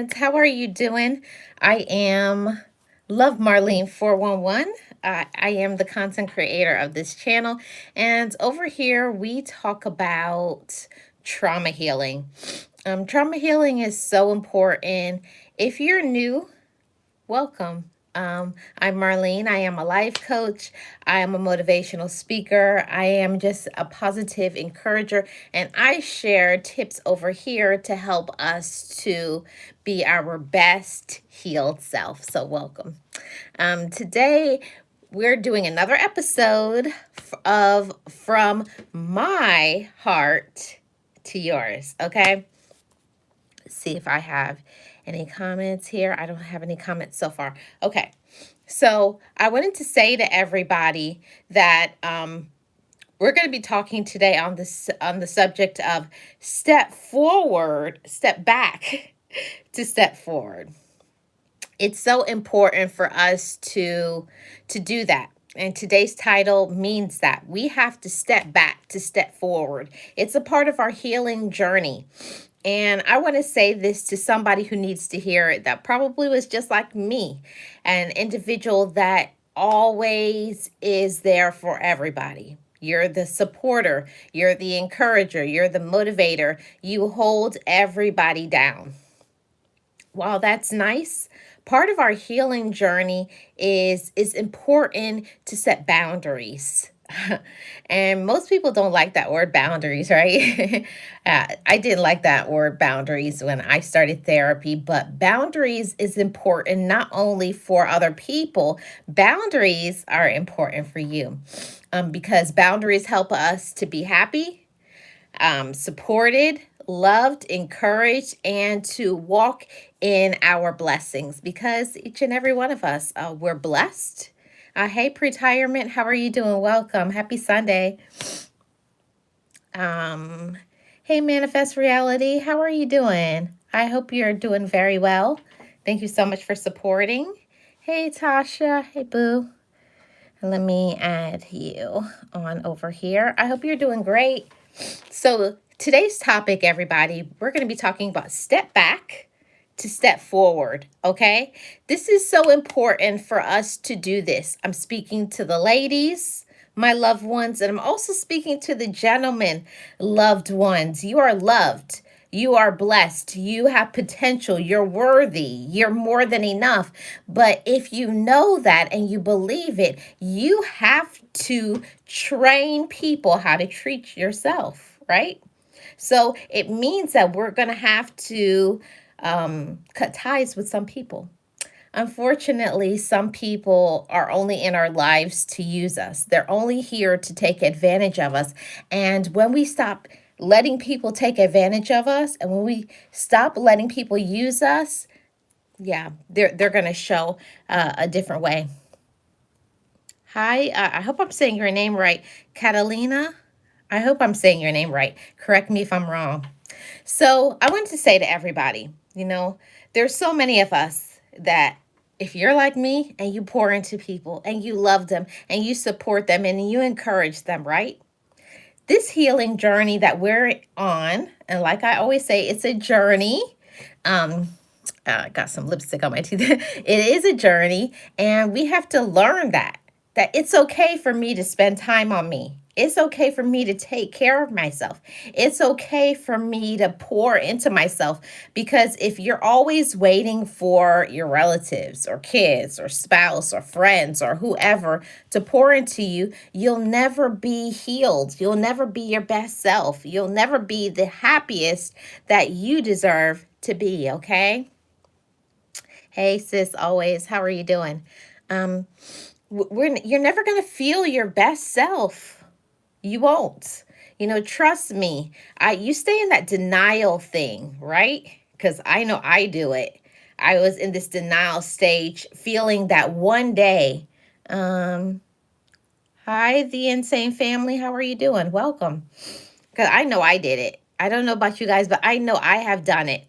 friends. How are you doing? I am Love Marlene 411. I am the content creator of this channel, and over here we talk about trauma healing. Trauma healing is so important. If you're new, welcome. I'm Marlene. I am a life coach. I am a motivational speaker. I am just a positive encourager. And I share tips over here to help us to be our best healed self. So, welcome. Today, we're doing another episode of From My Heart to Yours. Okay. Let's see if I have any comments here. I don't have any comments so far. Okay. So I wanted to say to everybody that we're going to be talking today on this on the subject of step forward, step back to step forward. It's so important for us to do that. And today's title means that we have to step back to step forward. It's a part of our healing journey. And I want to say this to somebody who needs to hear it that probably was just like me, an individual that always is there for everybody. You're the supporter, you're the encourager, you're the motivator. You hold everybody down. While that's nice, part of our healing journey is important to set boundaries. And most people don't like that word boundaries, right? I didn't like that word boundaries when I started therapy, but boundaries is important not only for other people, boundaries are important for you because boundaries help us to be happy, supported, loved, encouraged, and to walk in our blessings because each and every one of us, we're blessed. Hey, Pretirement, how are you doing? Welcome. Happy Sunday. Hey, Manifest Reality, how are you doing? I hope you're doing very well. Thank you so much for supporting. Hey, Tasha. Hey, Boo. Let me add you on over here. I hope you're doing great. So today's topic, everybody, we're going to be talking about step back to step forward, okay? This is so important for us to do this. I'm speaking to the ladies, my loved ones, and I'm also speaking to the gentlemen, loved ones. You are loved. You are blessed. You have potential. You're worthy. You're more than enough. But if you know that and you believe it, you have to train people how to treat yourself, right? So it means that we're going to have to cut ties with some people. Unfortunately, some people are only in our lives to use us. They're only here to take advantage of us. And when we stop letting people take advantage of us, and when we stop letting people use us, yeah, they're going to show a different way. Hi, I hope I'm saying your name right, Catalina. I hope I'm saying your name right. Correct me if I'm wrong. So I wanted to say to everybody, there's so many of us that if you're like me and you pour into people and you love them and you support them and you encourage them, right? This healing journey that we're on, and like I always say, it's a journey. I got some lipstick on my teeth. It is a journey, and we have to learn that it's okay for me to spend time on me. It's okay for me to take care of myself. It's okay for me to pour into myself because if you're always waiting for your relatives or kids or spouse or friends or whoever to pour into you, you'll never be healed. You'll never be your best self. You'll never be the happiest that you deserve to be, okay? Hey, sis, always. How are you doing? You're never going to feel your best self. You won't. Trust me. You stay in that denial thing, right? Because I know I do it. I was in this denial stage, feeling that one day. Hi, the Insane Family. How are you doing? Welcome. Because I know I did it. I don't know about you guys, but I know I have done it.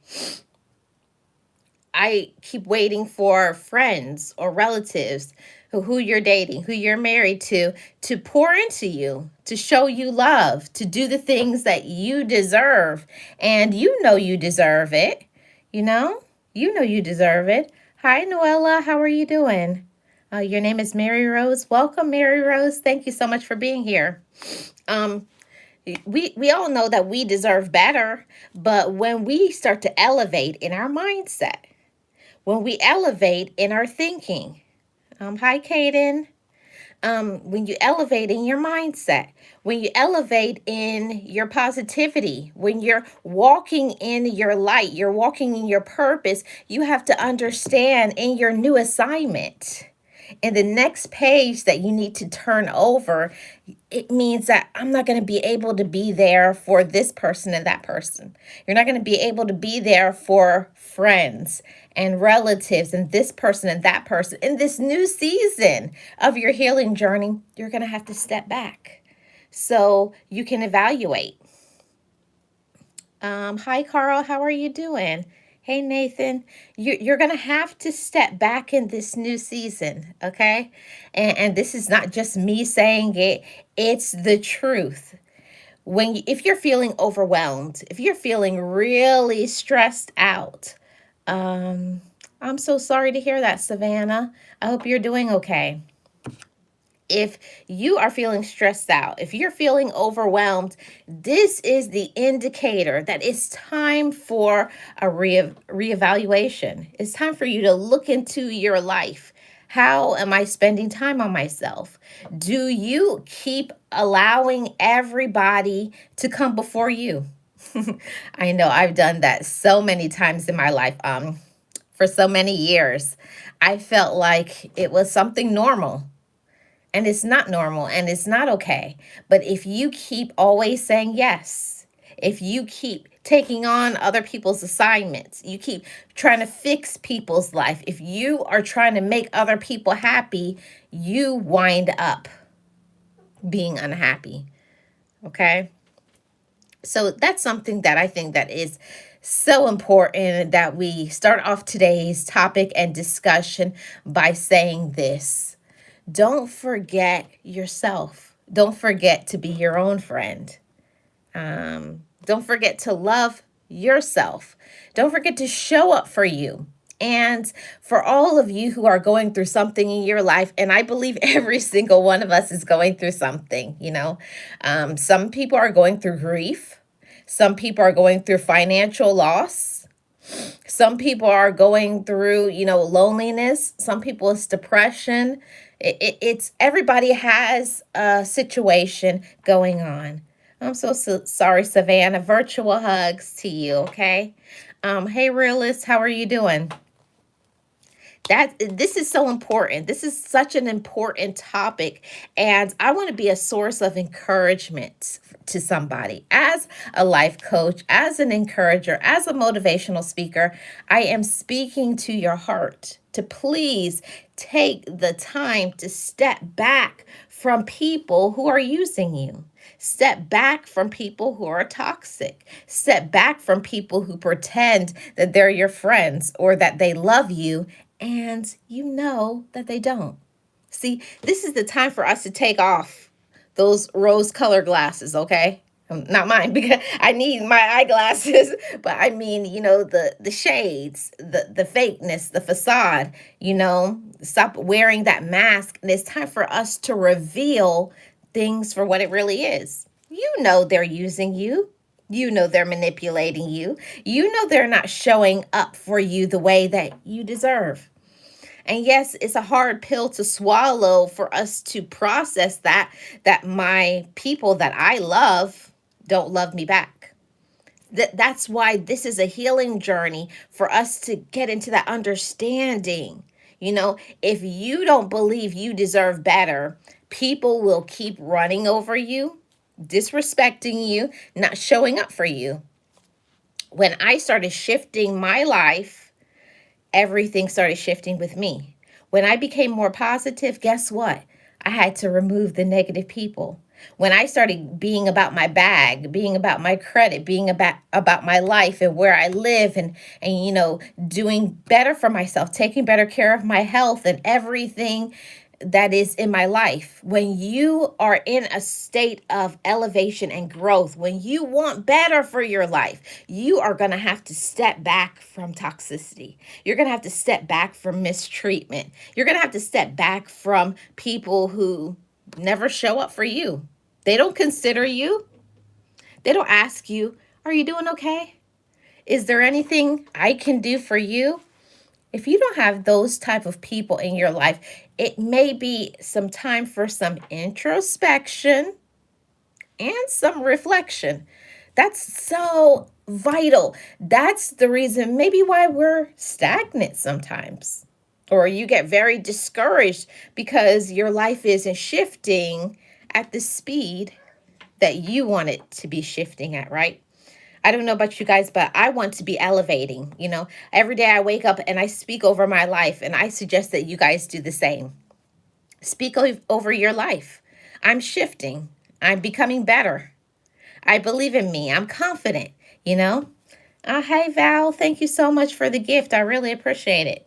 I keep waiting for friends or relatives who you're dating, who you're married to pour into you, to show you love, to do the things that you deserve. And you know deserve it, you know? You know you deserve it. Hi, Noella. How are you doing? Your name is Mary Rose. Welcome, Mary Rose. Thank you so much for being here. Um, we all know that we deserve better, but when we start to elevate in our mindset, when we elevate in our thinking, hi, Kaden. When you elevate in your mindset, when you elevate in your positivity, when you're walking in your light, you're walking in your purpose, you have to understand in your new assignment. And the next page that you need to turn over, it means that I'm not going to be able to be there for this person and that person. You're not going to be able to be there for friends and relatives and this person and that person. In this new season of your healing journey, you're going to have to step back so you can evaluate. Hi, Carl. How are you doing? Hey, Nathan. You're going to have to step back in this new season, okay? And this is not just me saying it, it's the truth. If you're feeling overwhelmed, if you're feeling really stressed out, um, I'm so sorry to hear that, Savannah. I hope you're doing okay. If you are feeling stressed out, if you're feeling overwhelmed, this is the indicator that it's time for a reevaluation. It's time for you to look into your life. How am I spending time on myself? Do you keep allowing everybody to come before you? I know I've done that so many times in my life. For so many years, I felt like it was something normal, and it's not normal and it's not okay. But if you keep always saying yes, if you keep taking on other people's assignments, you keep trying to fix people's life, if you are trying to make other people happy, you wind up being unhappy. Okay? So that's something that I think that is so important, that we start off today's topic and discussion by saying this. Don't forget yourself. Don't forget to be your own friend. Don't forget to love yourself. Don't forget to show up for you. And for all of you who are going through something in your life, and I believe every single one of us is going through something, some people are going through grief. Some people are going through financial loss. Some people are going through, loneliness. Some people it's depression. It's everybody has a situation going on. I'm so sorry, Savannah. Virtual hugs to you, okay? Hey, realist, how are you doing? This is so important. This is such an important topic, and I want to be a source of encouragement to somebody. As a life coach, as an encourager, as a motivational speaker, I am speaking to your heart to please take the time to step back from people who are using you. Step back from people who are toxic. Step back from people who pretend that they're your friends or that they love you, and you know that they don't. See, this is the time for us to take off those rose colored glasses, okay? Not mine, because I need my eyeglasses, but I mean, the shades, the fakeness, the facade, stop wearing that mask. And it's time for us to reveal things for what it really is. You know they're using you. You know they're manipulating you. You know they're not showing up for you the way that you deserve. And yes, it's a hard pill to swallow for us to process that my people that I love don't love me back. That's why this is a healing journey for us to get into that understanding. If you don't believe you deserve better, people will keep running over you, disrespecting you, not showing up for you. When I started shifting my life, everything started shifting with me. When I became more positive, guess what? I had to remove the negative people. When I started being about my bag, being about my credit, being about my life and where I live, and doing better for myself, taking better care of my health and everything, that is in my life, when you are in a state of elevation and growth, when you want better for your life, you are going to have to step back from toxicity. You're going to have to step back from mistreatment. You're going to have to step back from people who never show up for you. They don't consider you. They don't ask you, are you doing okay? Is there anything I can do for you? If you don't have those type of people in your life, it may be some time for some introspection and some reflection. That's so vital. That's the reason maybe why we're stagnant sometimes. Or you get very discouraged because your life isn't shifting at the speed that you want it to be shifting at, right? I don't know about you guys, but I want to be elevating. Every day I wake up and I speak over my life, and I suggest that you guys do the same. Speak over your life. I'm shifting. I'm becoming better. I believe in me. I'm confident, you know? Hey, Val, thank you so much for the gift. I really appreciate it.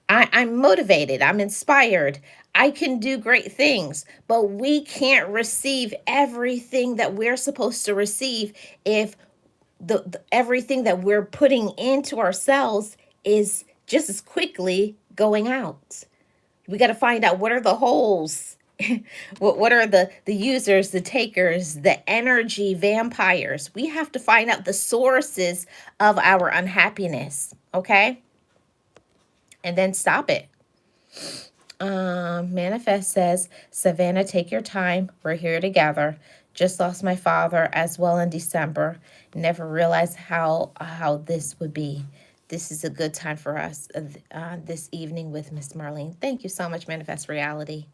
I'm motivated. I'm inspired. I can do great things, but we can't receive everything that we're supposed to receive if the everything that we're putting into ourselves is just as quickly going out. We got to find out what are the holes. What are the users, the takers, the energy vampires. We have to find out the sources of our unhappiness, okay? And then stop it. Manifest says, Savannah, take your time. We're here together. Just lost my father as well in December. Never realized how this would be. This is a good time for us this evening with Miss Marlene. Thank you so much, Manifest Reality.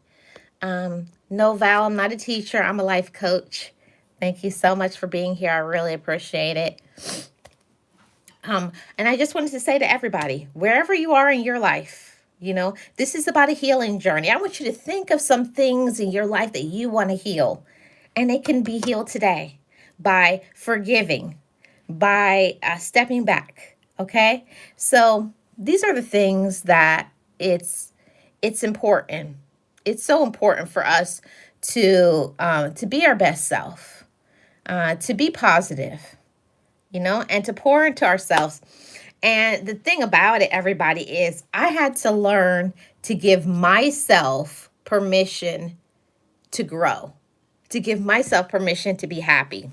No, Val, I'm not a teacher. I'm a life coach. Thank you so much for being here. I really appreciate it. And I just wanted to say to everybody, wherever you are in your life, this is about a healing journey. I want you to think of some things in your life that you want to heal. And it can be healed today by forgiving, by stepping back. Okay? So these are the things that it's important. It's so important for us to be our best self, to be positive, and to pour into ourselves. And the thing about it, everybody, is I had to learn to give myself permission to grow, to give myself permission to be happy.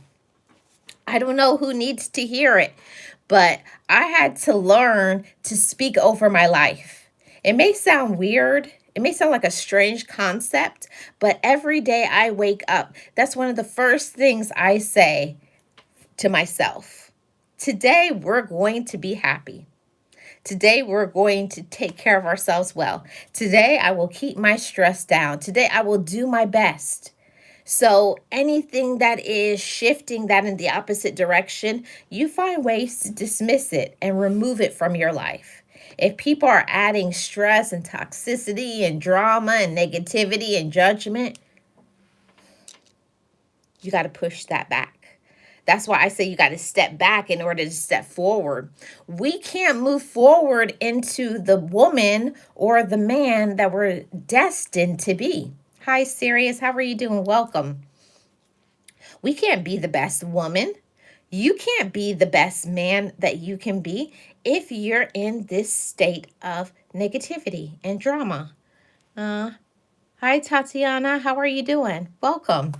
I don't know who needs to hear it, but I had to learn to speak over my life. It may sound weird. It may sound like a strange concept, but every day I wake up, that's one of the first things I say to myself. Today, we're going to be happy. Today, we're going to take care of ourselves well. Today, I will keep my stress down. Today, I will do my best. So anything that is shifting that in the opposite direction, you find ways to dismiss it and remove it from your life. If people are adding stress and toxicity and drama and negativity and judgment, you got to push that back. That's why I say you got to step back in order to step forward. We can't move forward into the woman or the man that we're destined to be. Hi, Sirius. How are you doing? Welcome. We can't be the best woman. You can't be the best man that you can be if you're in this state of negativity and drama. Hi, Tatiana. How are you doing? Welcome.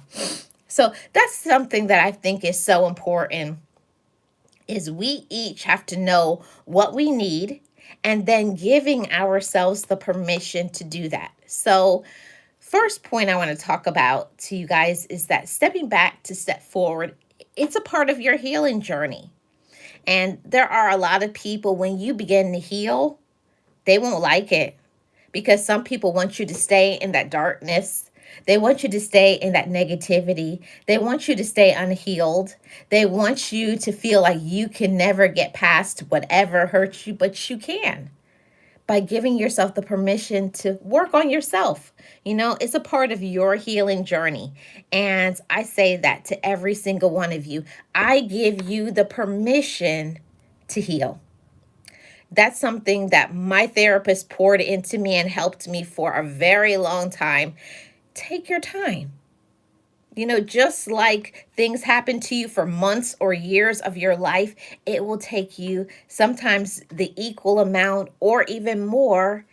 So that's something that I think is so important, is we each have to know what we need and then giving ourselves the permission to do that. So first point I want to talk about to you guys is that stepping back to step forward, it's a part of your healing journey. And there are a lot of people, when you begin to heal, they won't like it because some people want you to stay in that darkness. They want you to stay in that negativity. They want you to stay unhealed. They want you to feel like you can never get past whatever hurts you, but you can. By giving yourself the permission to work on yourself. It's a part of your healing journey. And I say that to every single one of you. I give you the permission to heal. That's something that my therapist poured into me and helped me for a very long time. Take your time. Just like things happen to you for months or years of your life, it will take you sometimes the equal amount or even more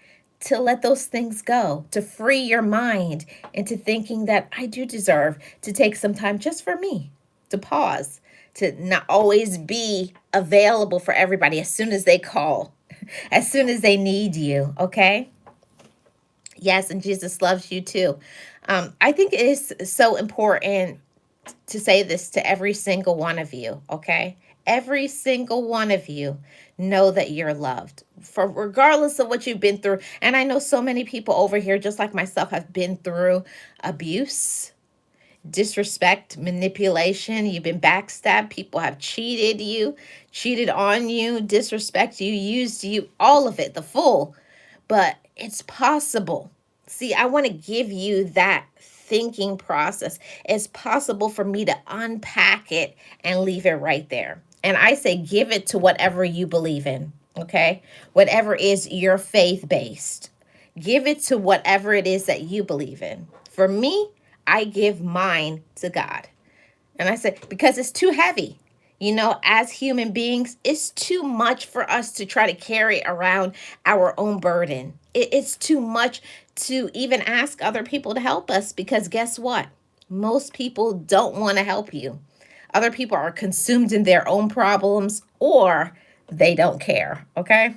to let those things go, to free your mind into thinking that I do deserve to take some time just for me, to pause, to not always be available for everybody as soon as they call, as soon as they need you, okay? Yes, and Jesus loves you too. I think it is so important to say this to every single one of you, okay? Every single one of you, know that you're loved for regardless of what you've been through. And I know so many people over here, just like myself, have been through abuse, disrespect, manipulation. You've been backstabbed. People have cheated you, cheated on you, disrespect you, used you, all of it, the full. But it's possible. See, I want to give you that thinking process. It's possible for me to unpack it and leave it right there. And I say, give it to whatever you believe in, okay? Whatever is your faith based. Give it to whatever it is that you believe in. For me, I give mine to God. And I said, because it's too heavy. As human beings, it's too much for us to try to carry around our own burden. It's too much to even ask other people to help us because guess what? Most people don't want to help you. Other people are consumed in their own problems or they don't care, okay?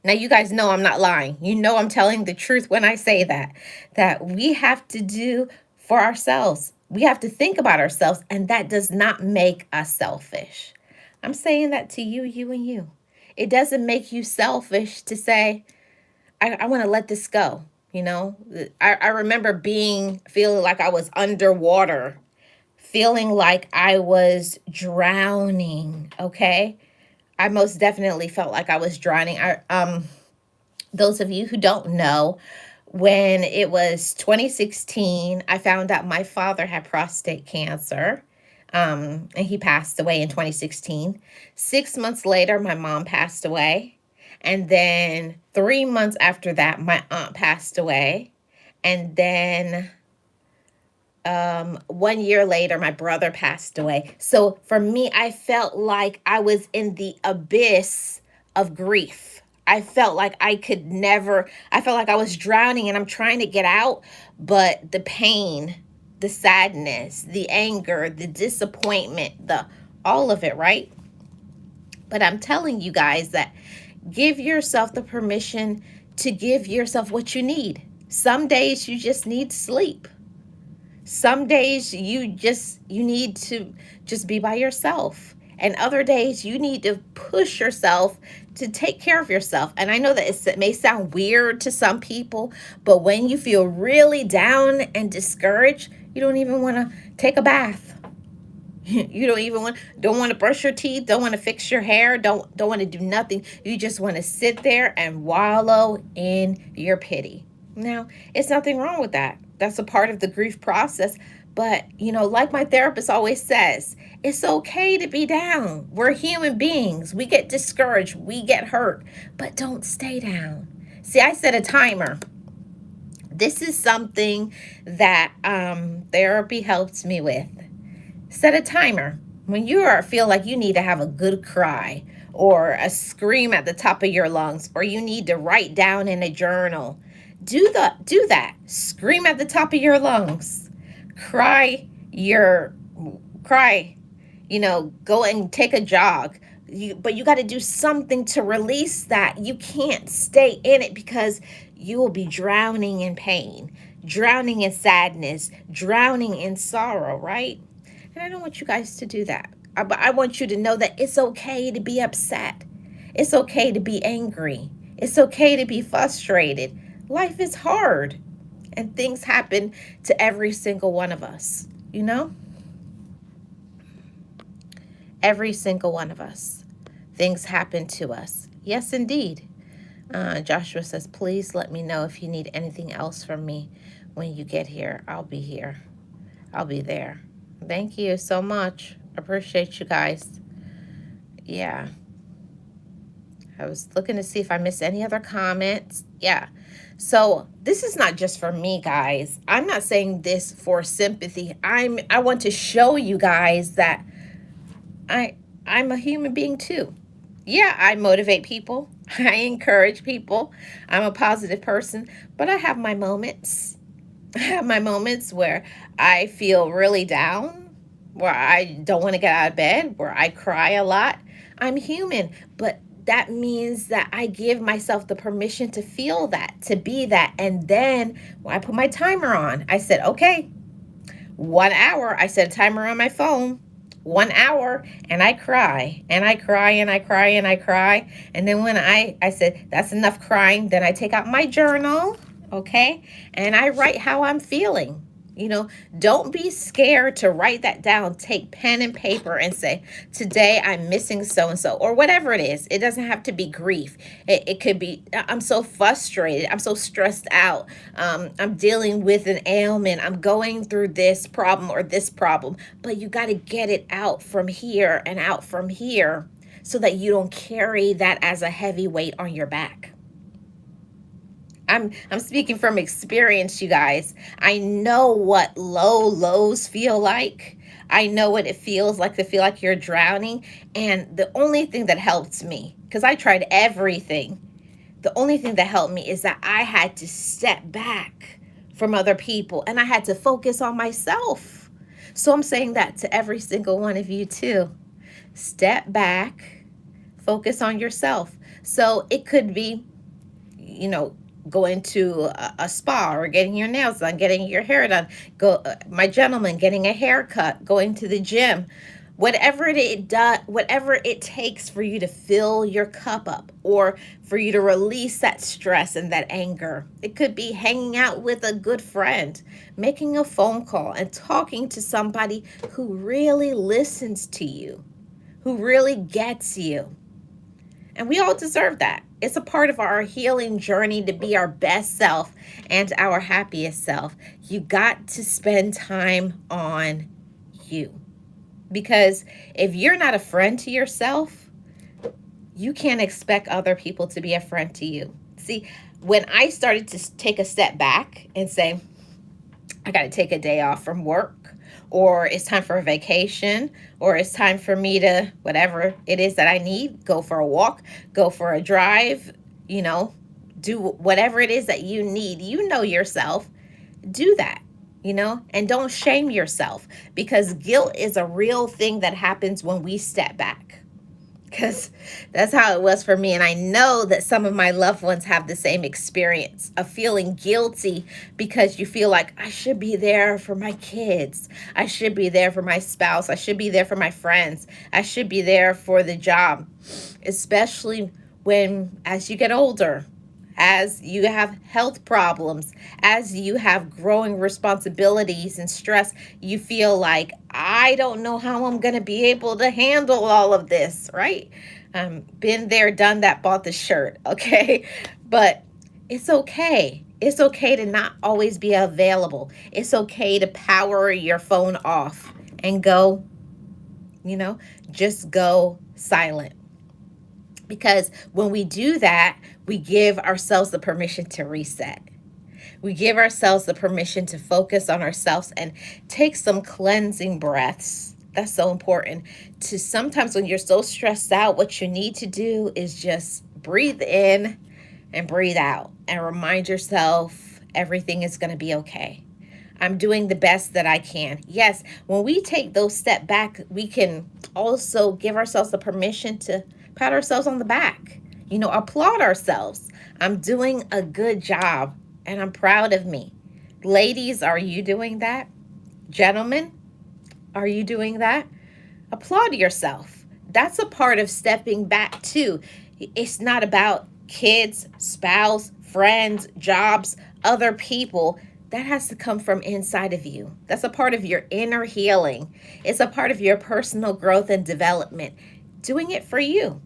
Now, you guys know I'm not lying. I'm telling the truth when I say that we have to do for ourselves. We have to think about ourselves, and that does not make us selfish. I'm saying that to you, you, and you. It doesn't make you selfish to say, I want to let this go. I remember feeling like I was underwater, feeling like I was drowning, okay? I most definitely felt like I was drowning. Those of you who don't know, when it was 2016, I found out my father had prostate cancer. And he passed away in 2016. 6 months later, my mom passed away. And then 3 months after that, my aunt passed away. And then 1 year later, my brother passed away. So for me, I felt like I was in the abyss of grief. I felt like I felt like I was drowning and I'm trying to get out, but the pain, the sadness, the anger, the disappointment, all of it, right? But I'm telling you guys that give yourself the permission to give yourself what you need. Some days you just need sleep. Some days you need to just be by yourself. And other days you need to push yourself to take care of yourself. And I know that it may sound weird to some people, but when you feel really down and discouraged, you don't even want to take a bath. You don't want to brush your teeth, don't want to fix your hair, don't want to do nothing. You just want to sit there and wallow in your pity. Now, it's nothing wrong with that. That's a part of the grief process. But, like my therapist always says, it's okay to be down. We're human beings. We get discouraged, we get hurt, but don't stay down. See, I set a timer. This is something that therapy helps me with. Set a timer. When feel like you need to have a good cry or a scream at the top of your lungs, or you need to write down in a journal, do that. Scream at the top of your lungs. Cry cry. Go and take a jog. But you got to do something to release that. You can't stay in it because you will be drowning in pain, drowning in sadness, drowning in sorrow, right? And I don't want you guys to do that. But I want you to know that it's okay to be upset. It's okay to be angry. It's okay to be frustrated. Life is hard. And things happen to every single one of us, Every single one of us. Things happen to us. Yes, indeed. Joshua says, please let me know if you need anything else from me when you get here. I'll be here. I'll be there. Thank you so much. Appreciate you guys. Yeah. I was looking to see if I missed any other comments. Yeah. So this is not just for me, guys. I'm not saying this for sympathy. I want to show you guys that I I'm a human being too. Yeah, I motivate people. I encourage people. I'm a positive person, but I have my moments. I have my moments where I feel really down, where I don't want to get out of bed, where I cry a lot. I'm human, but that means that I give myself the permission to feel that, to be that. And then when I put my timer on, I said, okay, 1 hour. I set a timer on my phone. 1 hour, and I cry and I cry and I cry and I cry. And then when I said that's enough crying, then I take out my journal, okay, and I write how I'm feeling. Don't be scared to write that down. Take pen and paper and say, today I'm missing so and so, or whatever it is. It doesn't have to be grief. It could be, I'm so frustrated. I'm so stressed out. I'm dealing with an ailment. I'm going through this problem or this problem. But you got to get it out from here and out from here so that you don't carry that as a heavy weight on your back. I'm speaking from experience, you guys. I know what low lows feel like. I know what it feels like to feel like you're drowning. And the only thing that helped me, because I tried everything, the only thing that helped me is that I had to step back from other people and I had to focus on myself. So I'm saying that to every single one of you too. Step back, focus on yourself. So it could be, going to a spa or getting your nails done, getting your hair done, my gentleman, getting a haircut, going to the gym, whatever it takes for you to fill your cup up or for you to release that stress and that anger. It could be hanging out with a good friend, making a phone call and talking to somebody who really listens to you, who really gets you. And we all deserve that. It's a part of our healing journey to be our best self and our happiest self. You got to spend time on you. Because if you're not a friend to yourself, you can't expect other people to be a friend to you. See, when I started to take a step back and say, I got to take a day off from work, or it's time for a vacation, or it's time for me to, whatever it is that I need, go for a walk, go for a drive, do whatever it is that you need. You know yourself. Do that, and don't shame yourself, because guilt is a real thing that happens when we step back. Because that's how it was for me. And I know that some of my loved ones have the same experience of feeling guilty because you feel like I should be there for my kids. I should be there for my spouse. I should be there for my friends. I should be there for the job, especially when, as you get older, as you have health problems, as you have growing responsibilities and stress, you feel like, I don't know how I'm going to be able to handle all of this, right? Been there, done that, bought the shirt, okay? But it's okay. It's okay to not always be available. It's okay to power your phone off and go, just go silent. Because when we do that, we give ourselves the permission to reset. We give ourselves the permission to focus on ourselves and take some cleansing breaths. That's so important. To sometimes when you're so stressed out, what you need to do is just breathe in and breathe out and remind yourself everything is going to be okay. I'm doing the best that I can. Yes, when we take those steps back, we can also give ourselves the permission to pat ourselves on the back, applaud ourselves. I'm doing a good job and I'm proud of me. Ladies, are you doing that? Gentlemen, are you doing that? Applaud yourself. That's a part of stepping back too. It's not about kids, spouse, friends, jobs, other people. That has to come from inside of you. That's a part of your inner healing. It's a part of your personal growth and development. Doing it for you.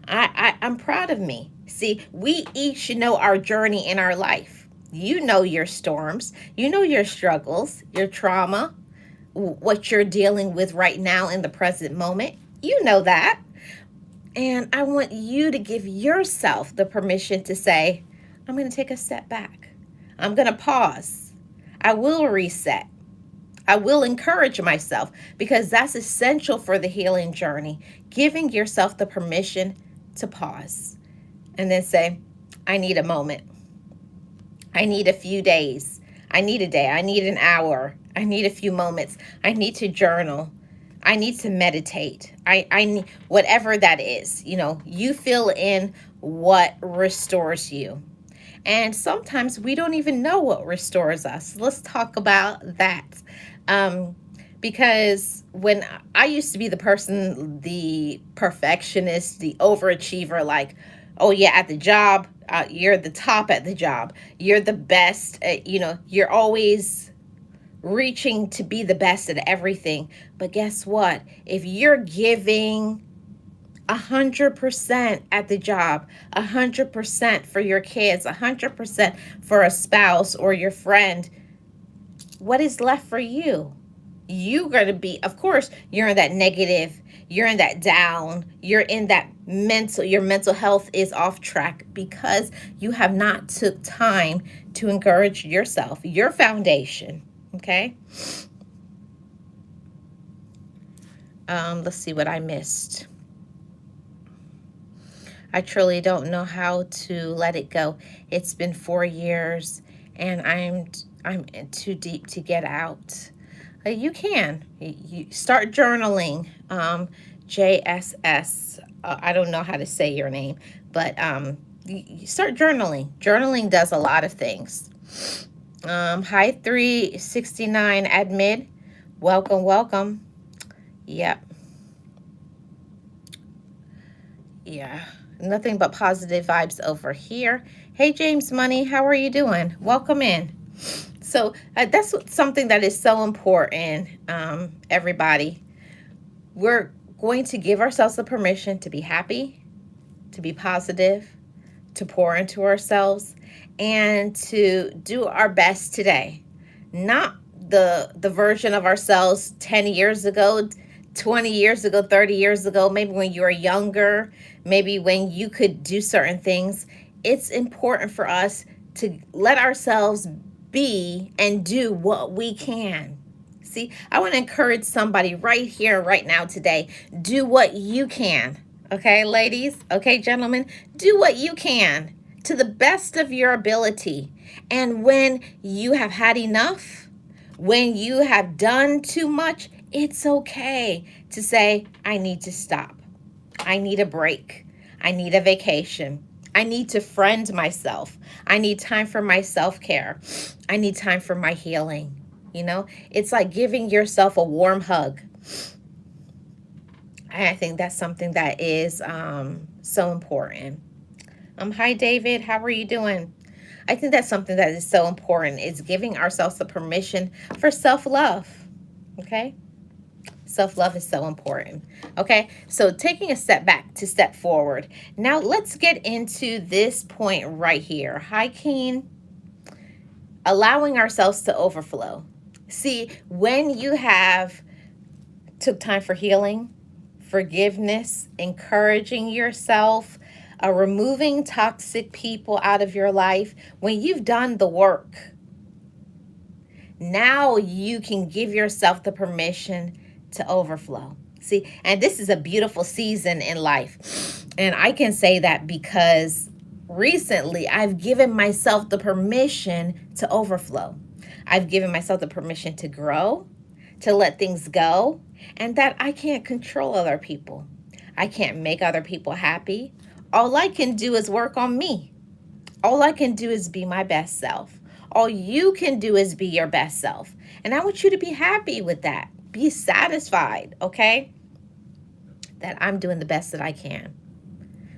I'm proud of me. See, we each know our journey in our life. You know your storms. You know your struggles, your trauma, what you're dealing with right now in the present moment. You know that. And I want you to give yourself the permission to say, I'm going to take a step back. I'm going to pause. I will reset. I will encourage myself because that's essential for the healing journey. Giving yourself the permission to pause and then say, I need a moment. I need a few days. I need a day. I need an hour. I need a few moments. I need to journal. I need to meditate. I need whatever that is. You fill in what restores you. And sometimes we don't even know what restores us. Let's talk about that. Because when I used to be the person, the perfectionist, the overachiever, like, oh yeah, at the job, you're the top at the job. You're the best. You're always reaching to be the best at everything. But guess what? If you're giving 100% at the job, 100% for your kids, 100% for a spouse or your friend, what is left for you? You're going to be, of course, you're in that negative, you're in that down, you're in that your mental health is off track because you have not took time to encourage yourself, your foundation. Okay. Let's see what I missed. I truly don't know how to let it go. It's been 4 years and I'm too deep to get out. You can. You start journaling. JSS. I don't know how to say your name, but you start journaling. Journaling does a lot of things. Hi 369 admit. Welcome, welcome. Yep. Yeah. Nothing but positive vibes over here. Hey, James Money, how are you doing? Welcome in. So that's something that is so important, everybody. We're going to give ourselves the permission to be happy, to be positive, to pour into ourselves, and to do our best today. Not the version of ourselves 10 years ago, 20 years ago, 30 years ago, maybe when you were younger, maybe when you could do certain things. It's important for us to let ourselves be and do what we can. See, I want to encourage somebody right here, right now, today. Do what you can. Okay, ladies? Okay, gentlemen? Do what you can to the best of your ability. And when you have had enough, when you have done too much, it's okay to say, I need to stop. I need a break. I need a vacation. I need to friend myself. I need time for my self-care. I need time for my healing. It's like giving yourself a warm hug. I think that's something that is so important. Hi, David. How are you doing? I think that's something that is so important. Is giving ourselves the permission for self-love. Okay? Self-love is so important. Okay, so taking a step back to step forward. Now let's get into this point right here. Hi, Keen. Allowing ourselves to overflow. See, when you have took time for healing, forgiveness, encouraging yourself, removing toxic people out of your life, when you've done the work, now you can give yourself the permission to overflow. See, and this is a beautiful season in life. And I can say that because recently I've given myself the permission to overflow. I've given myself the permission to grow, to let things go, and that I can't control other people. I can't make other people happy. All I can do is work on me. All I can do is be my best self. All you can do is be your best self. And I want you to be happy with that. Be satisfied, okay? That I'm doing the best that I can.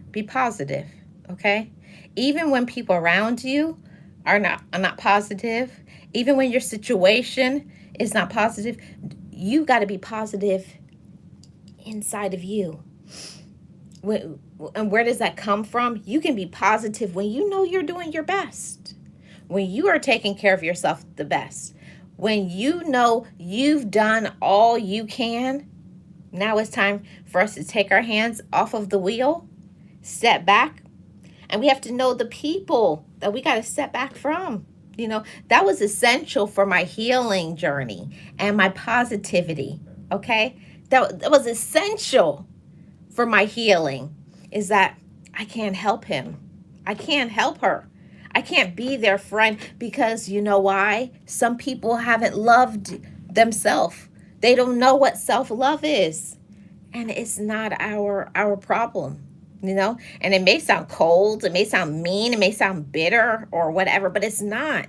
Be positive, okay? Even when people around you are not positive, even when your situation is not positive, you got to be positive inside of you. And where does that come from? You can be positive when you know you're doing your best. When you are taking care of yourself the best. When you know you've done all you can, Now it's time for us to take our hands off of the wheel, step back, and we have to know the people that we got to step back from. That was essential for my healing journey and my positivity. Okay. That was essential for my healing, is that I can't help him. I can't help her. I can't be their friend, because you know why? Some people haven't loved themselves. They don't know what self-love is. And it's not our problem, And it may sound cold, it may sound mean, it may sound bitter or whatever, but it's not.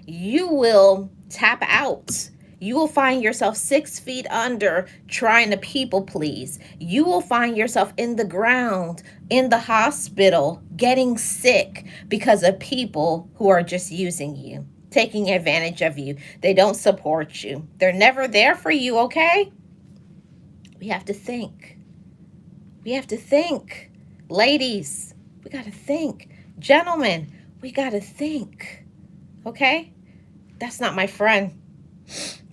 You will tap out. You will find yourself 6 feet under trying to people please. You will find yourself in the ground, in the hospital, getting sick because of people who are just using you, taking advantage of you. They don't support you. They're never there for you, okay? We have to think. We have to think. Ladies, we got to think. Gentlemen, we got to think. Okay? That's not my friend.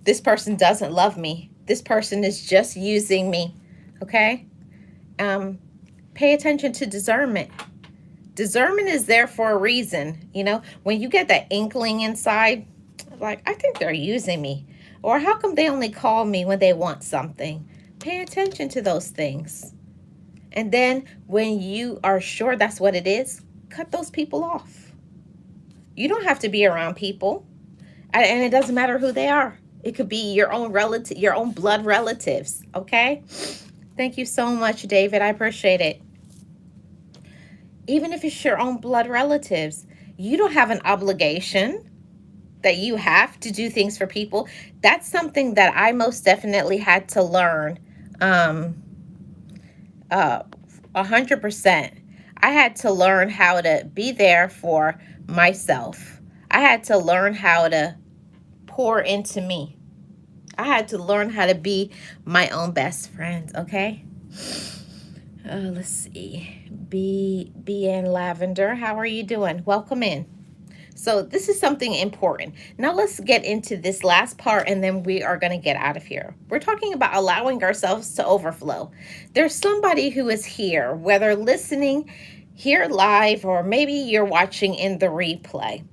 This person doesn't love me. This person is just using me. Okay? Pay attention to discernment. Discernment is there for a reason. When you get that inkling inside, like, I think they're using me. Or how come they only call me when they want something? Pay attention to those things. And then when you are sure that's what it is, cut those people off. You don't have to be around people. And it doesn't matter who they are. It could be your own relative, your own blood relatives. Okay? Thank you so much, David. I appreciate it. Even if it's your own blood relatives, you don't have an obligation that you have to do things for people. That's something that I most definitely had to learn. 100%. I had to learn how to be there for myself. I had to learn how to pour into me. I had to learn how to be my own best friend, okay? Let's see. Be in Lavender. How are you doing? Welcome in. So this is something important. Now let's get into this last part, and then we are going to get out of here. We're talking about allowing ourselves to overflow. There's somebody who is here, whether listening here live or maybe you're watching in the replay.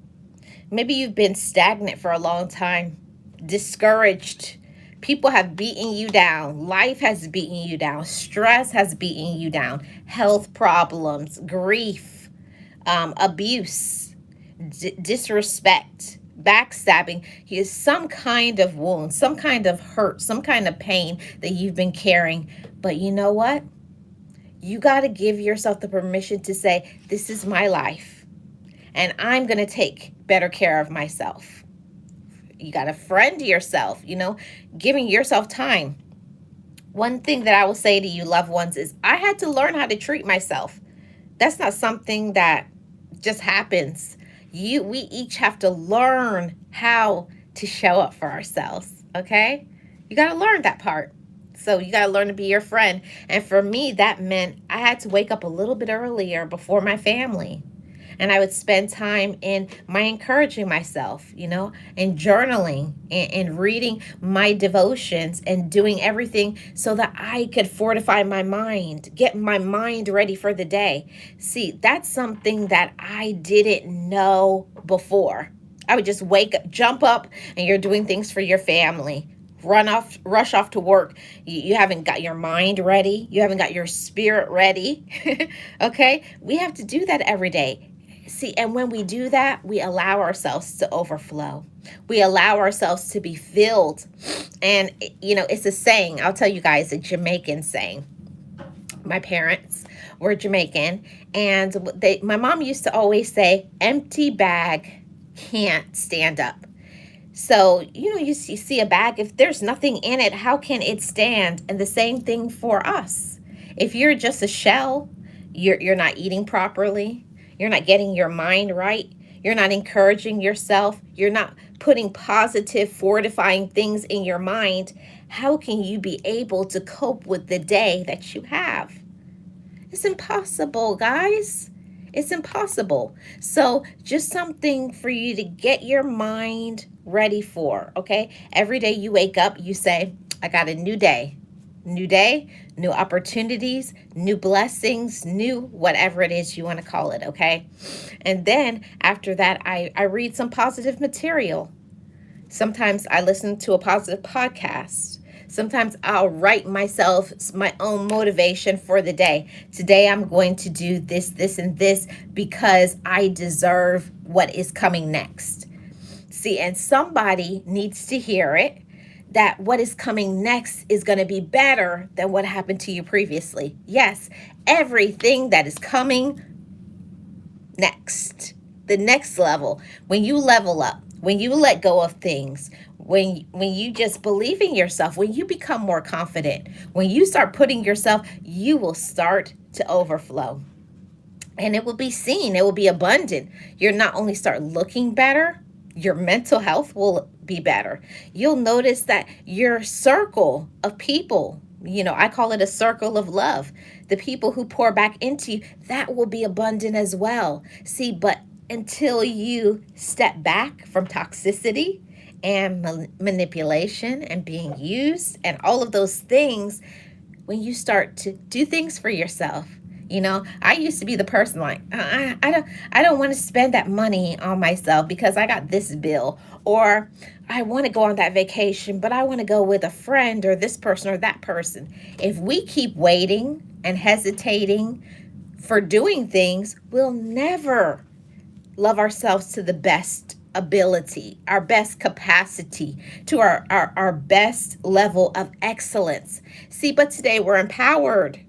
Maybe you've been stagnant for a long time, discouraged. People have beaten you down. Life has beaten you down. Stress has beaten you down. Health problems, grief, abuse, disrespect, backstabbing. Here's some kind of wound, some kind of hurt, some kind of pain that you've been carrying. But you know what? You got to give yourself the permission to say, this is my life, and I'm going to take better care of myself. You got to friend yourself, giving yourself time. One thing that I will say to you, loved ones, is I had to learn how to treat myself. That's not something that just happens. We each have to learn how to show up for ourselves, okay? You got to learn that part. So you got to learn to be your friend. And for me, that meant I had to wake up a little bit earlier before my family. And I would spend time in my encouraging myself, and journaling and reading my devotions and doing everything so that I could fortify my mind, get my mind ready for the day. See, that's something that I didn't know before. I would just wake up, jump up, and you're doing things for your family. Rush off to work. You haven't got your mind ready. You haven't got your spirit ready. Okay? We have to do that every day. See, and when we do that, we allow ourselves to overflow. We allow ourselves to be filled. And, it's a saying. I'll tell you guys, a Jamaican saying. My parents were Jamaican. And my mom used to always say, empty bag can't stand up. So, you see a bag, if there's nothing in it, how can it stand? And the same thing for us. If you're just a shell, you're not eating properly. You're not getting your mind right. You're not encouraging yourself. You're not putting positive, fortifying things in your mind. How can you be able to cope with the day that you have? It's impossible, guys. It's impossible. So just something for you to get your mind ready for, okay? Every day you wake up, you say, I got a new day. new day, new opportunities, new blessings, new whatever it is you want to call it, okay? And then after that, I read some positive material. Sometimes I listen to a positive podcast. Sometimes I'll write myself my own motivation for the day. Today I'm going to do this, this, and this because I deserve what is coming next. See, and somebody needs to hear it, that what is coming next is going to be better than what happened to you previously. Yes, everything that is coming next, the next level, when you level up, when you let go of things, when you just believe in yourself, when you become more confident, when you start putting yourself, you will start to overflow. And it will be seen, it will be abundant. You'll not only start looking better, your mental health will be better. You'll notice that your circle of people, I call it a circle of love. The people who pour back into you, that will be abundant as well. See, but until you step back from toxicity and manipulation and being used and all of those things, when you start to do things for yourself. I used to be the person like, I don't want to spend that money on myself because I got this bill, or I want to go on that vacation, but I want to go with a friend or this person or that person. If we keep waiting and hesitating for doing things, we'll never love ourselves to the best ability, our best capacity, to our best level of excellence. See, but today we're empowered,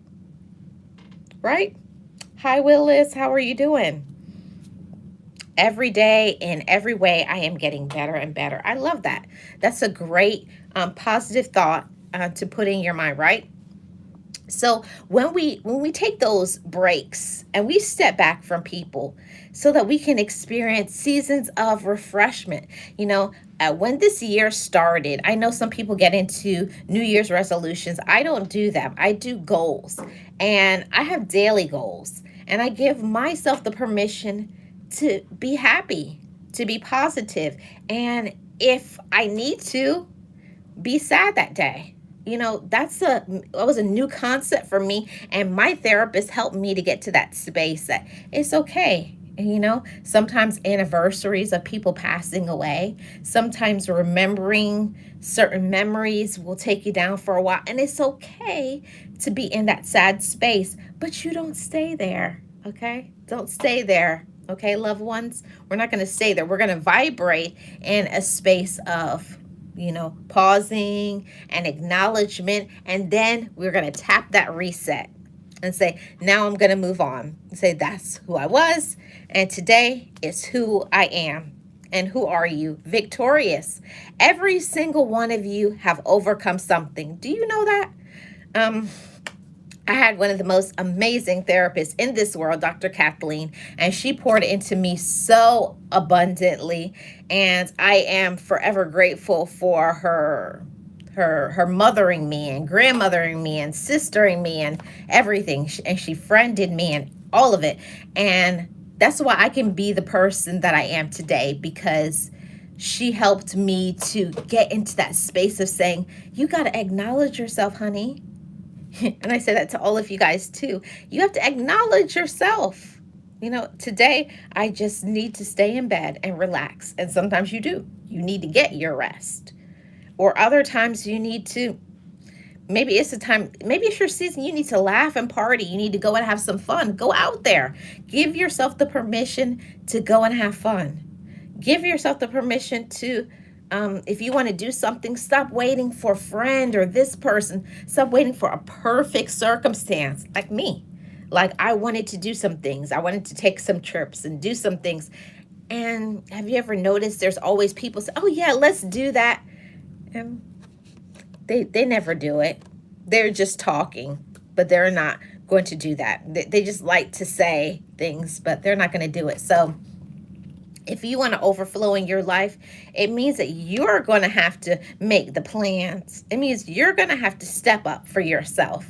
right? Hi, Willis. How are you doing? Every day, in every way, I am getting better and better. I love that. That's a great positive thought to put in your mind, right? So when we take those breaks and we step back from people so that we can experience seasons of refreshment, when this year started, I know some people get into New Year's resolutions. I don't do them. I do goals, and I have daily goals, and I give myself the permission to be happy, to be positive, and if I need to, be sad that day. That was a new concept for me, and my therapist helped me to get to that space that it's okay. Sometimes anniversaries of people passing away, sometimes remembering certain memories will take you down for a while, and it's okay to be in that sad space, but you don't stay there, okay? Don't stay there, okay, loved ones? We're not going to stay there. We're going to vibrate in a space of pausing and acknowledgement. And then we're going to tap that reset and say, now I'm going to move on. Say, that's who I was. And today is who I am. And who are you? Victorious. Every single one of you have overcome something. Do you know that? I had one of the most amazing therapists in this world, Dr. Kathleen, and she poured into me so abundantly, and I am forever grateful for her mothering me and grandmothering me and sistering me and everything, and she friended me and all of it. And that's why I can be the person that I am today, because she helped me to get into that space of saying, you got to acknowledge yourself, honey. And I say that to all of you guys too. You have to acknowledge yourself. Today I just need to stay in bed and relax. And sometimes you do. You need to get your rest. Or other times you need to, maybe it's your season, you need to laugh and party. You need to go and have some fun. Go out there. Give yourself the permission to go and have fun. Give yourself the permission to if you want to do something, stop waiting for a friend or this person. Stop waiting for a perfect circumstance like me. Like, I wanted to do some things. I wanted to take some trips and do some things. And have you ever noticed there's always people say, oh, yeah, let's do that. And they never do it. They're just talking, but they're not going to do that. They just like to say things, but they're not going to do it. So if you want to overflow in your life, it means that you're going to have to make the plans. It means you're going to have to step up for yourself.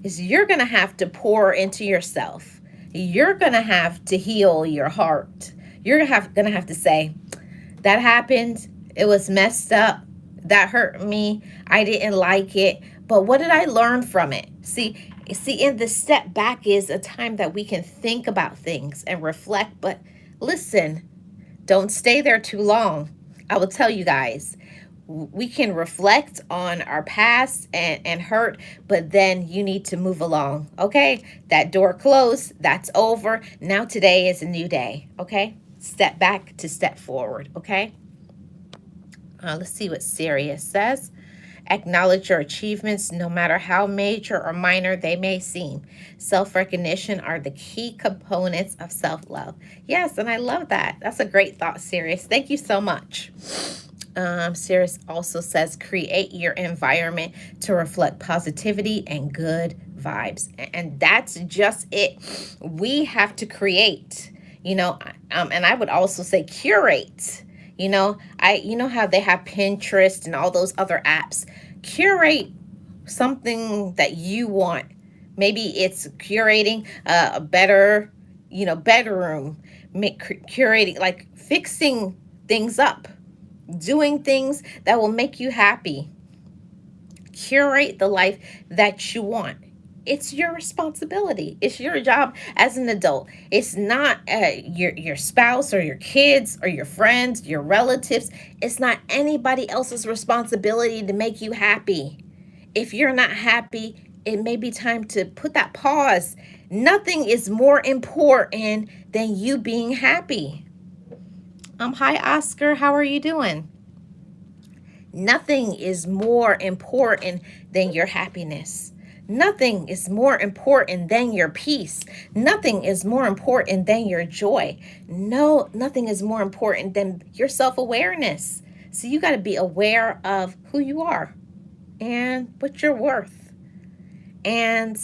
You're going to have to pour into yourself. You're going to have to heal your heart. You're going to have to say, that happened. It was messed up. That hurt me. I didn't like it. But what did I learn from it? See, in the step back is a time that we can think about things and reflect. But listen, don't stay there too long. I will tell you guys, we can reflect on our past and hurt, but then you need to move along. Okay, that door closed, that's over. Now today is a new day. Okay, step back to step forward. Okay, let's see what Sirius says. Acknowledge your achievements, no matter how major or minor they may seem. Self recognition are the key components of self love. Yes, and I love that. That's a great thought, Sirius. Thank you so much. Sirius also says, create your environment to reflect positivity and good vibes. And that's just it. We have to create, and I would also say curate. You know how they have Pinterest and all those other apps. Curate something that you want. Maybe it's curating a better, bedroom, curating, like fixing things up, doing things that will make you happy. Curate the life that you want. It's your responsibility. It's your job as an adult. It's not your spouse or your kids or your friends, your relatives. It's not anybody else's responsibility to make you happy. If you're not happy, it may be time to put that pause. Nothing is more important than you being happy. Hi, Oscar. How are you doing? Nothing is more important than your happiness. Nothing is more important than your peace. Nothing is more important than your joy. No, nothing is more important than your self-awareness. So you got to be aware of who you are and what you're worth. And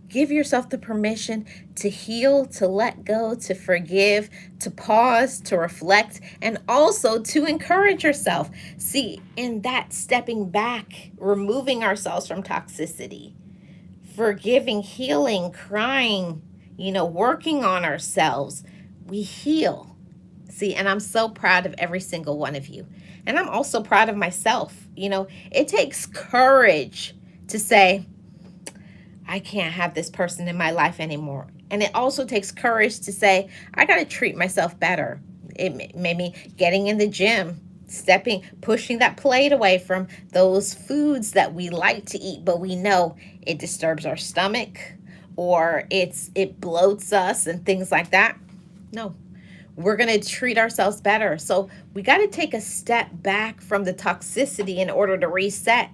give yourself the permission to heal, to let go, to forgive, to pause, to reflect, and also to encourage yourself. See, in that stepping back, removing ourselves from toxicity, forgiving, healing, crying, working on ourselves, we heal. See, and I'm so proud of every single one of you. And I'm also proud of myself. It takes courage to say, I can't have this person in my life anymore. And it also takes courage to say, I got to treat myself better. It made me getting in the gym, pushing that plate away from those foods that we like to eat, but we know it disturbs our stomach or it bloats us and things like that. No, we're going to treat ourselves better. So we got to take a step back from the toxicity in order to reset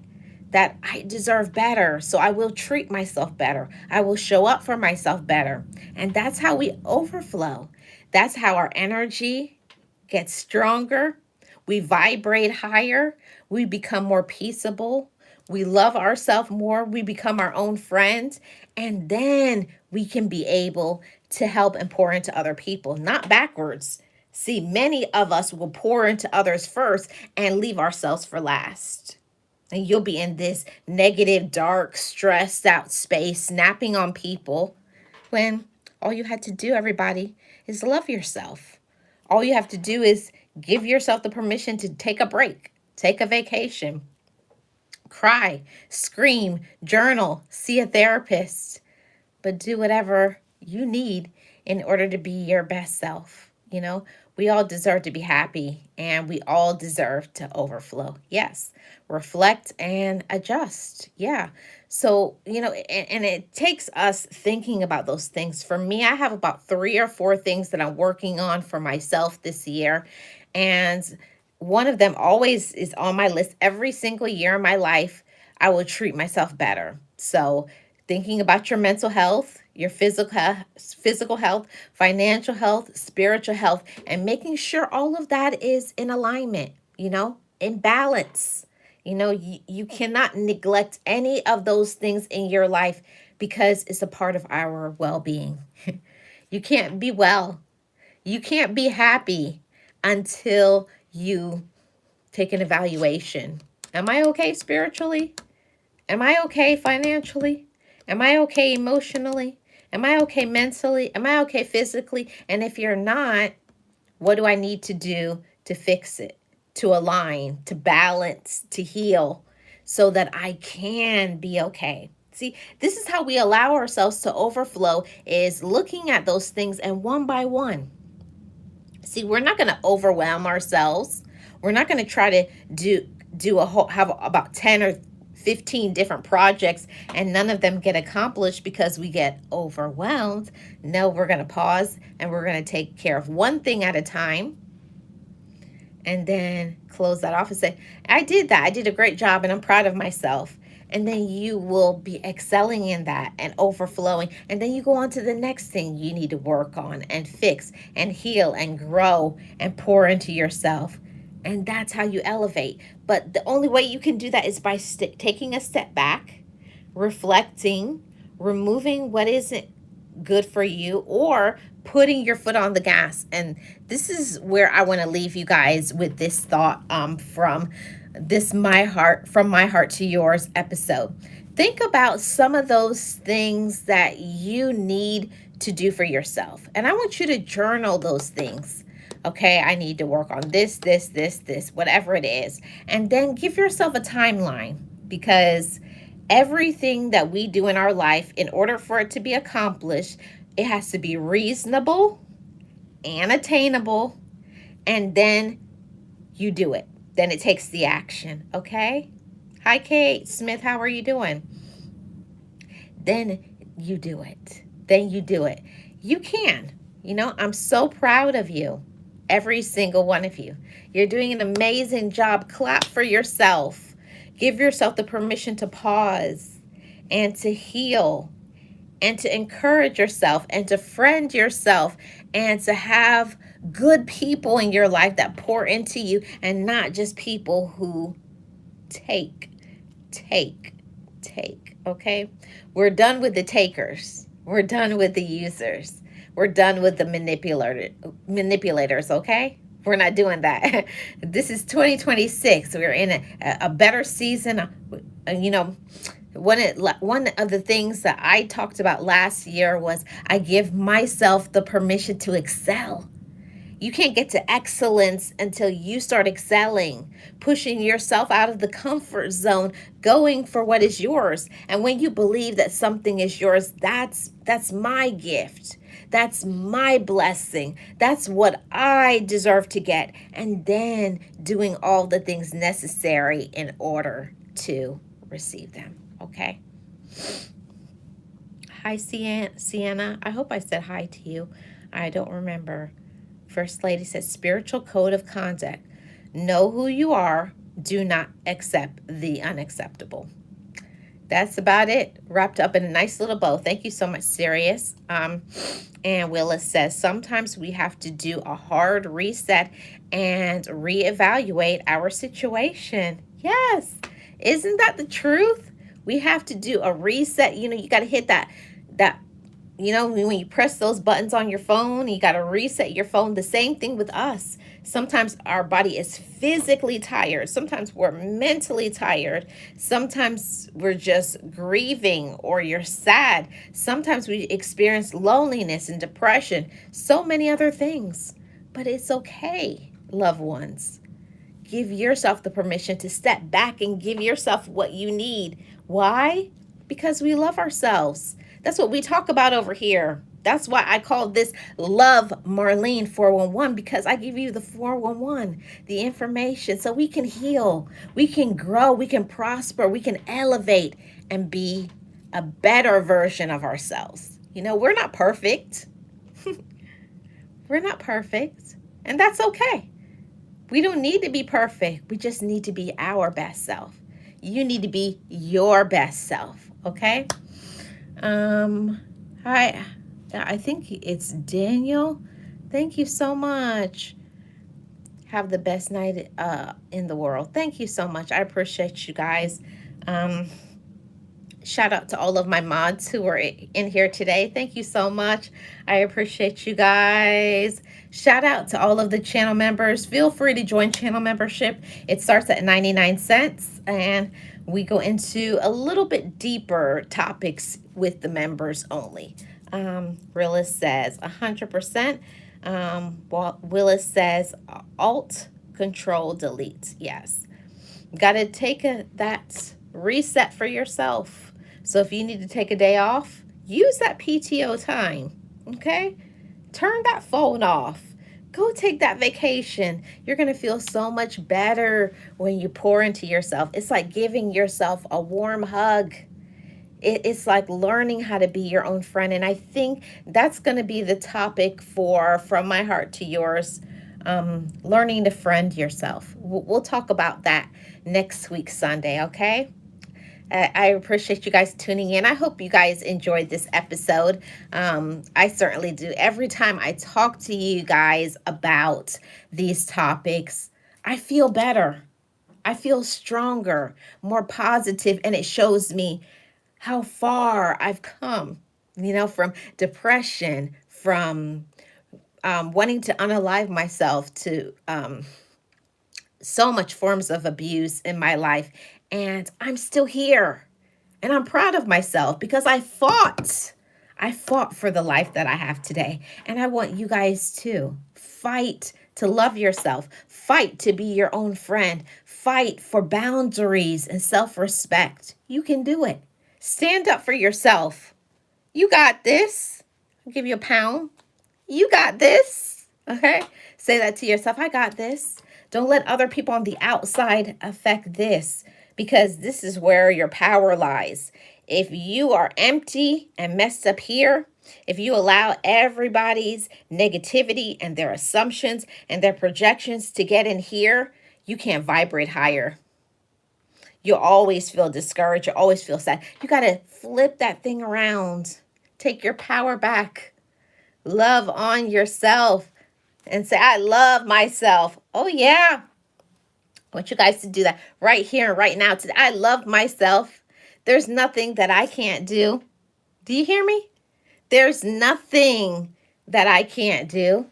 that I deserve better. So I will treat myself better. I will show up for myself better. And that's how we overflow. That's how our energy gets stronger. We vibrate higher. We become more peaceable. We love ourselves more. We become our own friends. And then we can be able to help and pour into other people, not backwards. See, many of us will pour into others first and leave ourselves for last. And you'll be in this negative, dark, stressed out space, snapping on people, when all you had to do, everybody, is love yourself. All you have to do is give yourself the permission to take a break, take a vacation, cry, scream, journal, see a therapist, but do whatever you need in order to be your best self. We all deserve to be happy and we all deserve to overflow. Yes. Reflect and adjust. Yeah. So, and it takes us thinking about those things. For me, I have about 3 or 4 things that I'm working on for myself this year. And one of them always is on my list. Every single year in my life, I will treat myself better. So thinking about your mental health, your physical health, financial health, spiritual health, and making sure all of that is in alignment, in balance. You cannot neglect any of those things in your life because it's a part of our well-being. You can't be well. You can't be happy until you take an evaluation. Am I okay spiritually? Am I okay financially? Am I okay emotionally? Am I okay mentally? Am I okay physically? And if you're not, what do I need to do to fix it, to align, to balance, to heal? so that I can be okay. See, this is how we allow ourselves to overflow, is looking at those things and one by one. See, we're not going to overwhelm ourselves. We're not going to try to do a whole, have about 10 or 15 different projects and none of them get accomplished because we get overwhelmed. No, we're going to pause and we're going to take care of one thing at a time, and then close that off and say, I did that. I did a great job and I'm proud of myself. And then you will be excelling in that and overflowing. And then you go on to the next thing you need to work on and fix and heal and grow and pour into yourself. And that's how you elevate. But the only way you can do that is by taking a step back, reflecting, removing what isn't good for you, or putting your foot on the gas. And this is where I want to leave you guys with this thought from this from my heart to yours episode. Think about some of those things that you need to do for yourself, and I want you to journal those things. Okay, I need to work on this, whatever it is. And then give yourself a timeline, because everything that we do in our life, in order for it to be accomplished, it has to be reasonable and attainable. And then you do it. Then it takes the action. Okay? Hi, Kate Smith. How are you doing? Then you do it. Then you do it. You can. I'm so proud of you. Every single one of you. You're doing an amazing job. Clap for yourself. Give yourself the permission to pause and to heal and to encourage yourself and to friend yourself and to have good people in your life that pour into you, and not just people who take. Okay? We're done with the takers. We're done with the users. We're done with the manipulators, okay? We're not doing that. This is 2026. We're in a better season. One of the things that I talked about last year was I give myself the permission to excel. You can't get to excellence until you start excelling, pushing yourself out of the comfort zone, going for what is yours. And when you believe that something is yours, that's my gift. That's my blessing. That's what I deserve to get. And then doing all the things necessary in order to receive them. Okay? Hi, Sienna. I hope I said hi to you. I don't remember. First Lady says, spiritual code of conduct. Know who you are. Do not accept the unacceptable. That's about it. Wrapped up in a nice little bow. Thank you so much, Sirius. And Willis says, sometimes we have to do a hard reset and reevaluate our situation. Yes. Isn't that the truth? We have to do a reset. You got to hit that when you press those buttons on your phone, you got to reset your phone. The same thing with us. Sometimes our body is physically tired. Sometimes we're mentally tired. Sometimes we're just grieving, or you're sad. Sometimes we experience loneliness and depression. So many other things. But it's okay, loved ones. Give yourself the permission to step back and give yourself what you need. Why? Because we love ourselves. That's what we talk about over here. That's why I call this Love Marlene 411, because I give you the 411, the information, so we can heal, we can grow, we can prosper, we can elevate and be a better version of ourselves. We're not perfect. We're not perfect, and that's okay. We don't need to be perfect. We just need to be our best self. You need to be your best self, okay? Hi, I think it's Daniel. Thank you so much. Have the best night in the world. Thank you so much. I appreciate you guys. Shout out to all of my mods who are in here today. Thank you so much. I appreciate you guys. Shout out to all of the channel members. Feel free to join channel membership. It starts at 99 cents, and we go into a little bit deeper topics with the members only. Willis says 100%. Willis says Alt, Control, Delete. Yes. Got to take that reset for yourself. So if you need to take a day off, use that PTO time. Okay? Turn that phone off. Go take that vacation. You're going to feel so much better when you pour into yourself. It's like giving yourself a warm hug. It's like learning how to be your own friend. And I think that's going to be the topic for From My Heart to Yours, learning to friend yourself. We'll talk about that next week, Sunday, okay? I appreciate you guys tuning in. I hope you guys enjoyed this episode. I certainly do. Every time I talk to you guys about these topics, I feel better. I feel stronger, more positive, and it shows me how far I've come, from depression, from wanting to unalive myself to so much forms of abuse in my life. And I'm still here. And I'm proud of myself because I fought. I fought for the life that I have today. And I want you guys to fight to love yourself, fight to be your own friend, fight for boundaries and self-respect. You can do it. Stand up for yourself. You got this. I'll give you a pound. You got this. Okay? Say that to yourself. I got this. Don't let other people on the outside affect this, because this is where your power lies. If you are empty and messed up here, if you allow everybody's negativity and their assumptions and their projections to get in here, you can't vibrate higher. You'll always feel discouraged. You'll always feel sad. You got to flip that thing around. Take your power back. Love on yourself and say, I love myself. Oh, yeah. I want you guys to do that right here and right now. Today, I love myself. There's nothing that I can't do. Do you hear me? There's nothing that I can't do.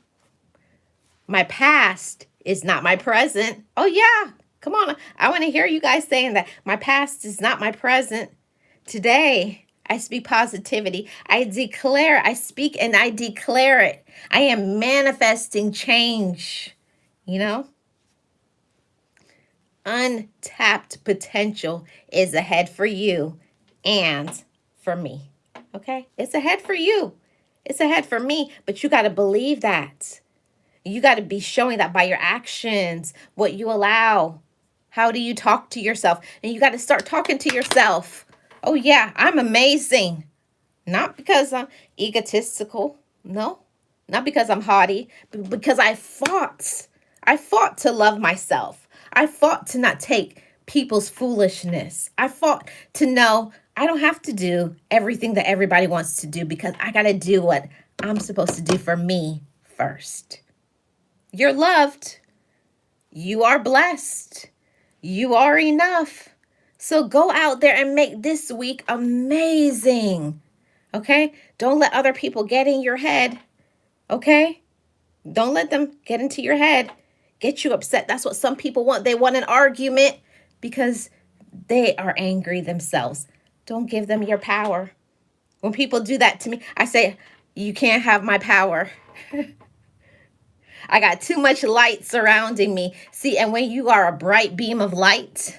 My past is not my present. Oh, yeah. Come on. I want to hear you guys saying that. My past is not my present. Today, I speak positivity. I speak and I declare it. I am manifesting change. Untapped potential is ahead for you and for me. Okay? It's ahead for you. It's ahead for me, but you got to believe that. You got to be showing that by your actions, what you allow. How do you talk to yourself? And you got to start talking to yourself. Oh, yeah, I'm amazing. Not because I'm egotistical. No, not because I'm haughty, but because I fought. I fought to love myself. I fought to not take people's foolishness. I fought to know I don't have to do everything that everybody wants to do, because I got to do what I'm supposed to do for me first. You're loved. You are blessed. You are enough. So go out there and make this week amazing. Okay? Don't let other people get in your head. Okay? Don't let them get into your head. Get you upset. That's what some people want. They want an argument because they are angry themselves. Don't give them your power. When people do that to me, I say, you can't have my power. I got too much light surrounding me. See, and when you are a bright beam of light,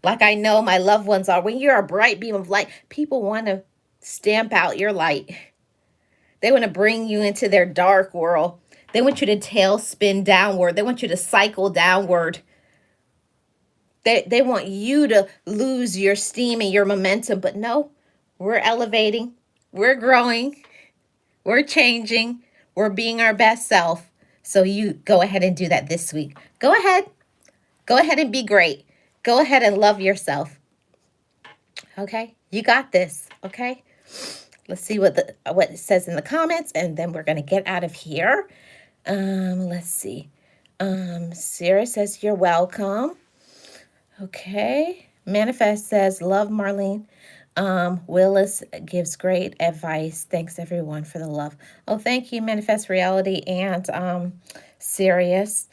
like I know my loved ones are, when you're a bright beam of light, people want to stamp out your light. They want to bring you into their dark world. They want you to tailspin downward. They want you to cycle downward. They want you to lose your steam and your momentum. But no, we're elevating. We're growing. We're changing. We're being our best self. So you go ahead and do that this week. Go ahead. Go ahead and be great. Go ahead and love yourself. Okay? You got this. Okay? Let's see what it says in the comments, and then we're going to get out of here. Let's see. Sarah says, you're welcome. Okay. Manifest says, love Marlene. Willis gives great advice. Thanks everyone for the love. Oh, thank you, Manifest Reality and Sirius.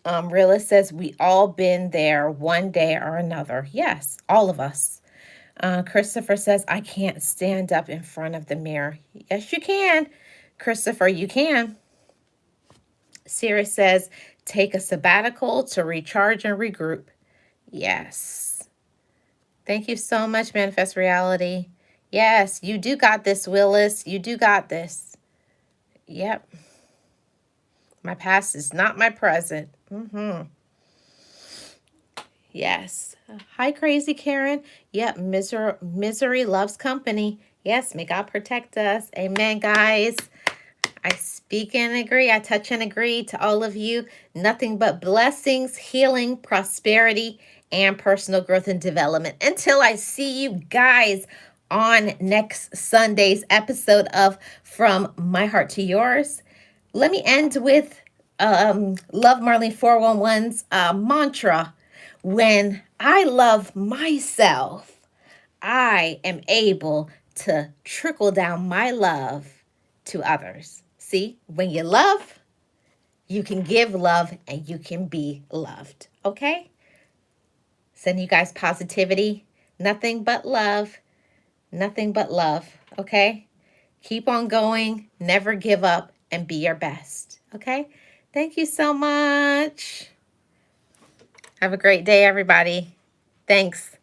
Realist says, we all been there one day or another. Yes, all of us. Christopher says, I can't stand up in front of the mirror. Yes, you can. Christopher, you can. Sirius says, Take a sabbatical to recharge and regroup. Yes. Thank you so much, Manifest Reality. Yes, you do got this, Willis. You do got this. Yep. My past is not my present. Yes. Hi, Crazy Karen. Yep, misery loves company. Yes, may God protect us. Amen, guys. I speak and agree. I touch and agree to all of you. Nothing but blessings, healing, prosperity, and personal growth and development. Until I see you guys on next Sunday's episode of From My Heart to Yours. Let me end with Love Marlene 411's mantra. When I love myself, I am able to trickle down my love to others. See, when you love, you can give love and you can be loved. Okay? Send you guys positivity. Nothing but love. Nothing but love. Okay? Keep on going. Never give up and be your best. Okay? Thank you so much. Have a great day, everybody. Thanks.